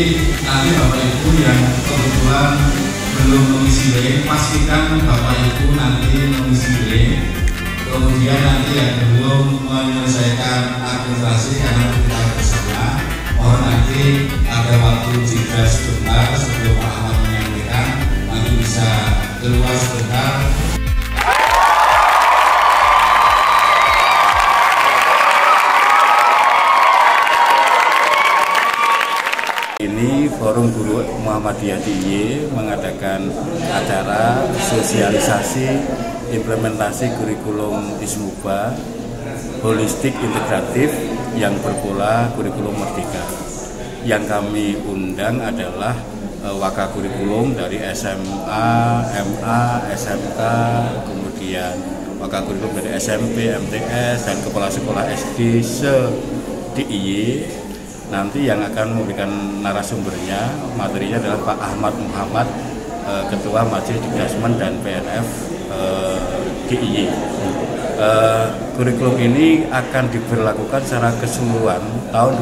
nanti Bapak Ibu yang kebetulan belum mengisi W, pastikan Bapak Ibu nanti mengisi W. Kemudian nanti yang belum menyelesaikan administrasi karena kita bersama, mohon nanti ada waktu jeda sebentar sebelum Pak Ahmad menyampaikan, nanti bisa keluar sebentar. Ini Forum Guru Muhammadiyah DIY mengadakan acara sosialisasi implementasi kurikulum Ismuba holistik integratif yang berpola kurikulum merdeka. Yang kami undang adalah wakakurikulum dari SMA, MA, SMK, kemudian wakakurikulum dari SMP, MTS, dan kepala sekolah SD se-DIY. Nanti yang akan memberikan narasumbernya, materinya adalah Pak Ahmad Muhammad, Ketua Majelis Dikdasmen dan PNF DIY. Kurikulum ini akan diberlakukan secara keseluruhan tahun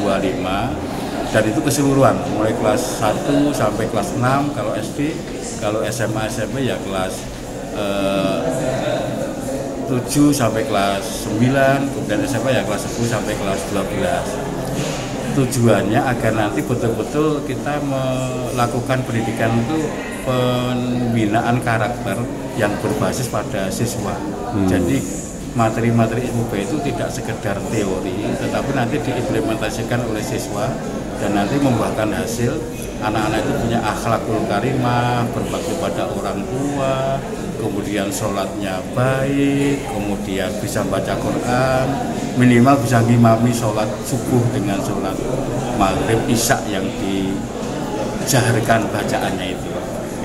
2024-2025 dan itu keseluruhan mulai kelas 1 sampai kelas 6 kalau SD, kalau SMA SMP ya kelas 7 sampai kelas 9, kemudian SMA ya kelas 10 sampai kelas 12. Tujuannya agar nanti betul-betul kita melakukan pendidikan itu pembinaan karakter yang berbasis pada siswa. Jadi materi-materi Ismuba itu tidak sekedar teori, tetapi nanti diimplementasikan oleh siswa dan nanti membuahkan hasil anak-anak itu punya akhlakul karimah, berbakti pada orang tua, kemudian sholatnya baik, kemudian bisa baca Quran, minimal bisa ngimami sholat subuh dengan sholat maghrib isya yang dijaharkan bacaannya itu.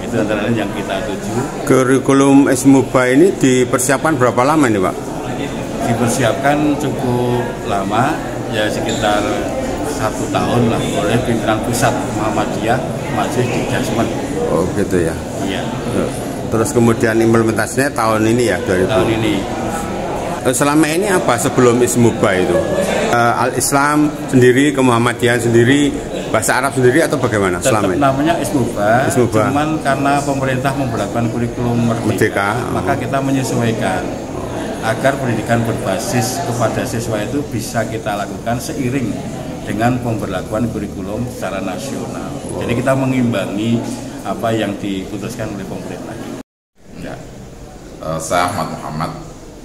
Itu antara lain yang kita tuju. Kurikulum Ismuba ini dipersiapkan berapa lama ini Pak? Dipersiapkan cukup lama, ya sekitar 1 tahun lah oleh pimpinan pusat Muhammadiyah Majelis Dikdasmen. Oh gitu ya? Iya. Terus kemudian implementasinya tahun ini ya, 2000. Tahun ini. Selama ini apa sebelum Ismuba itu? Al-Islam sendiri, kemuhammadiyahan sendiri, bahasa Arab sendiri atau bagaimana? Tetap selama ini? Namanya Ismuba, cuman karena pemerintah memperlakukan kurikulum merdeka, maka kita menyesuaikan agar pendidikan berbasis kepada siswa itu bisa kita lakukan seiring dengan pemberlakuan kurikulum secara nasional. Jadi kita mengimbangi apa yang diputuskan oleh pemerintah. Ya. Saya Ahmad Muhammad,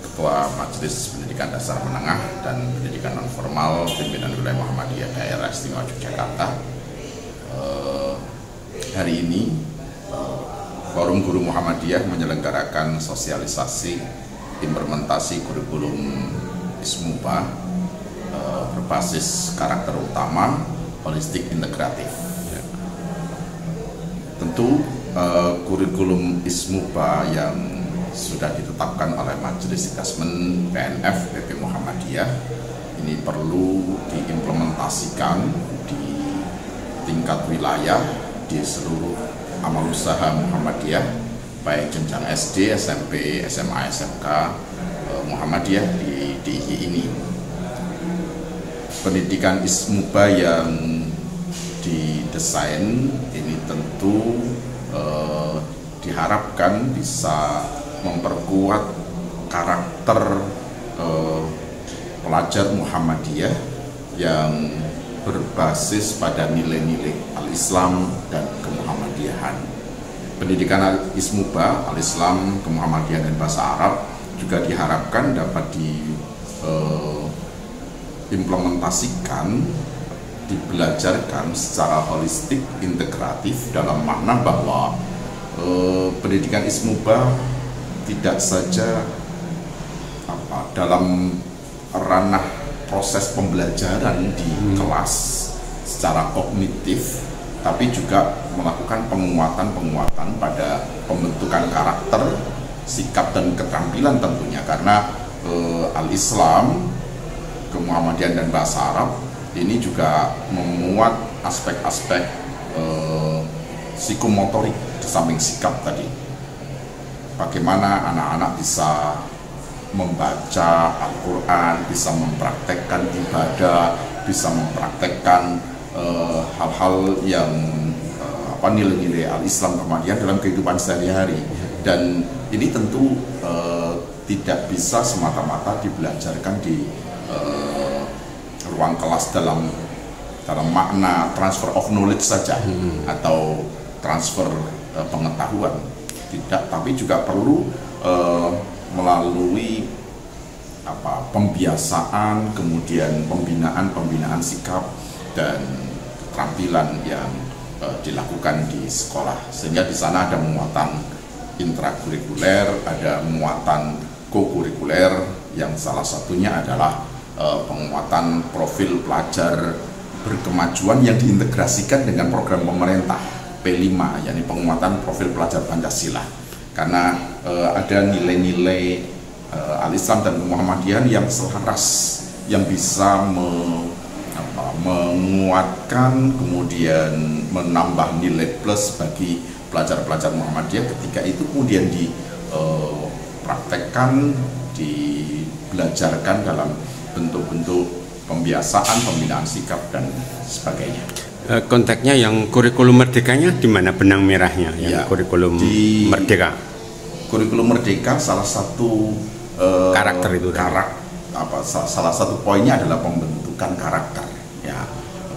Ketua Majelis Pendidikan Dasar Menengah dan Pendidikan Non-Formal Pimpinan Wilayah Muhammadiyah Daerah Istimewa Yogyakarta. Hari ini Forum Guru Muhammadiyah menyelenggarakan sosialisasi implementasi kurikulum Ismuba berbasis karakter utama holistik integratif. Tentu kurikulum Ismuba yang sudah ditetapkan oleh Majelis Dikdasmen PNF PP Muhammadiyah ini perlu diimplementasikan di tingkat wilayah di seluruh amal usaha Muhammadiyah, baik jenjang SD, SMP, SMA, SMK Muhammadiyah di DIY ini. Pendidikan Ismuba yang didesain ini tentu diharapkan bisa memperkuat karakter pelajar Muhammadiyah yang berbasis pada nilai-nilai al-Islam dan kemuhammadiyahan. Pendidikan Ismuba, al-Islam, kemuhammadiyahan dan bahasa Arab juga diharapkan dapat diimplementasikan, dibelajarkan secara holistik, integratif dalam makna bahwa pendidikan Ismuba tidak saja dalam ranah proses pembelajaran di kelas secara kognitif, tapi juga melakukan penguatan pada pembentukan karakter, sikap dan keterampilan tentunya, karena al-Islam, kemuhammadiyahan dan bahasa Arab ini juga memuat aspek-aspek psikomotorik di samping sikap tadi. Bagaimana anak-anak bisa membaca Al-Quran, bisa mempraktekkan ibadah, bisa mempraktekkan hal-hal yang nilai-nilai al-Islam Muhammadiyah dalam kehidupan sehari-hari. Dan ini tentu tidak bisa semata-mata dibelajarkan di ruang kelas dalam makna transfer of knowledge saja atau transfer pengetahuan, tidak, tapi juga perlu melalui pembiasaan, kemudian pembinaan sikap dan keterampilan yang dilakukan di sekolah, sehingga di sana ada muatan intrakurikuler, ada muatan kokurikuler, yang salah satunya adalah penguatan profil pelajar berkemajuan yang diintegrasikan dengan program pemerintah P5, yakni penguatan profil pelajar Pancasila, karena ada nilai-nilai al-Islam dan Muhammadiyah yang selaras, yang bisa menguatkan kemudian menambah nilai plus bagi pelajar-pelajar Muhammadiyah ketika itu kemudian dipraktekkan, dibelajarkan dalam bentuk-bentuk pembiasaan, pembinaan sikap dan sebagainya. Konteksnya yang kurikulum merdekanya di mana benang merahnya? Yang kurikulum merdeka. Kurikulum merdeka salah satu karakter itu. Salah satu poinnya adalah pembentukan karakter, ya,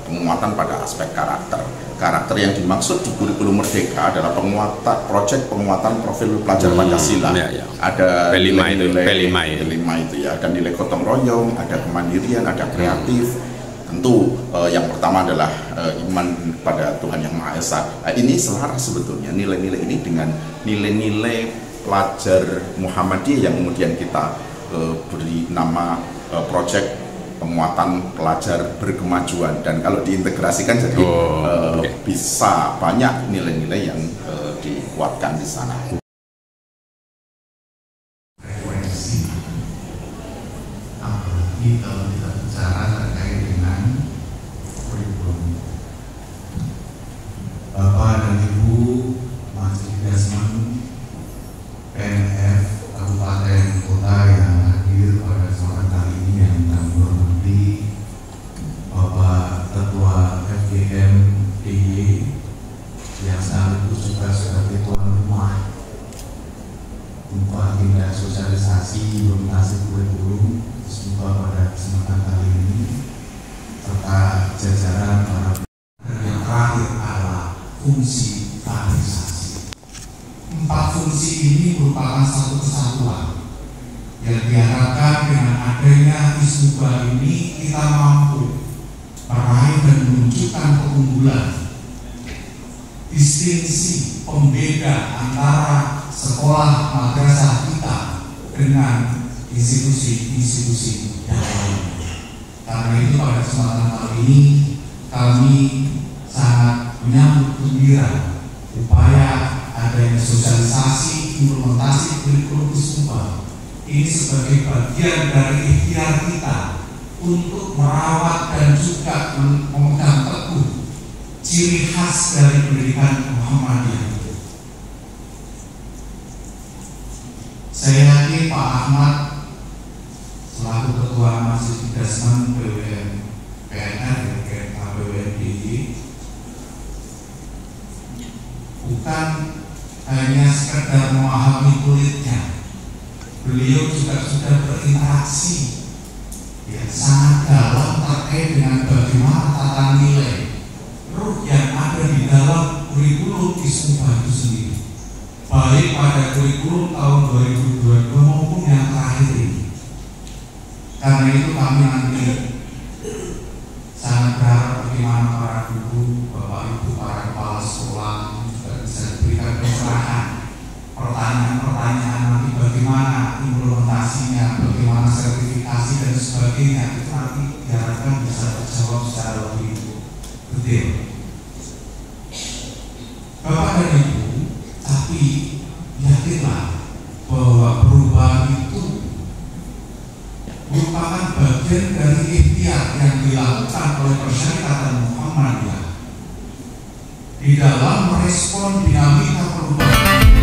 penguatan pada aspek karakter. Karakter yang dimaksud di kurikulum merdeka adalah proyek penguatan profil pelajar Pancasila. Ada P5 itu ya, ada nilai gotong royong, ada kemandirian, ada kreatif. Tentu yang pertama adalah iman pada Tuhan Yang Maha Esa. Ini selaras sebetulnya nilai-nilai ini dengan nilai-nilai pelajar Muhammadiyah yang kemudian kita beri nama proyek penguatan pelajar berkemajuan, dan kalau diintegrasikan jadi bisa banyak nilai-nilai yang dikuatkan di sana. Frekuensi, apalagi kalau kita bicara terkait dengan kurikulum. Bapak dan Ibu Majelis Desmond PNF Kabupaten Kota yang hadir pada kesempatan kali ini, yang kami hormati Bapak Ketua FGM DIY yang sekaligus juga sebagai tuan rumah untuk agenda sosialisasi implementasi kurikulum semoga pada kesempatan kali ini, serta jajaran para yang terakhir adalah fungsi kaderisasi. 4 fungsi ini merupakan satu kesatuan yang diharapkan dengan adanya Ismuba ini kita mampu meraih dan menunjukkan keunggulan, distingsi pembeda antara sekolah madrasah kita dengan institusi-institusi yang lain. Karena itu pada kesempatan kali ini kami sangat menyambut gembira upaya adanya sosialisasi implementasi kurikulum Ismuba ini sebagai bagian dari ikhtiar kita untuk merawat dan juga memegang teguh ciri khas dari pendidikan Muhammadiyah. Saya yakin Pak Ahmad selaku Ketua Majelis Desmond PNR KBWDI bukan hanya sekedar memahami kulitnya, beliau juga sudah berinteraksi yang sangat dalam terkait dengan bagaimana tata nilai ruh yang ada di dalam kurikulum Ismuba itu sendiri, baik pada kurikulum tahun 2022 maupun yang terakhir ini. Karena itu kami nanti sangat berharap bagaimana para guru, bapak ibu, para kepala sekolah juga bisa diberikan pencerahan, pertanyaan-pertanyaan nanti bagaimana implementasinya, bagaimana sertifikasi dan sebagainya, itu nanti diharapkan bisa terjawab secara lebih detail. Bapak dan Ibu, tapi yakinlah bahwa perubahan itu merupakan bagian dari ikhtiar yang dilakukan oleh Persyarikatan Muhammadiyah di dalam merespon dinamika perubahan.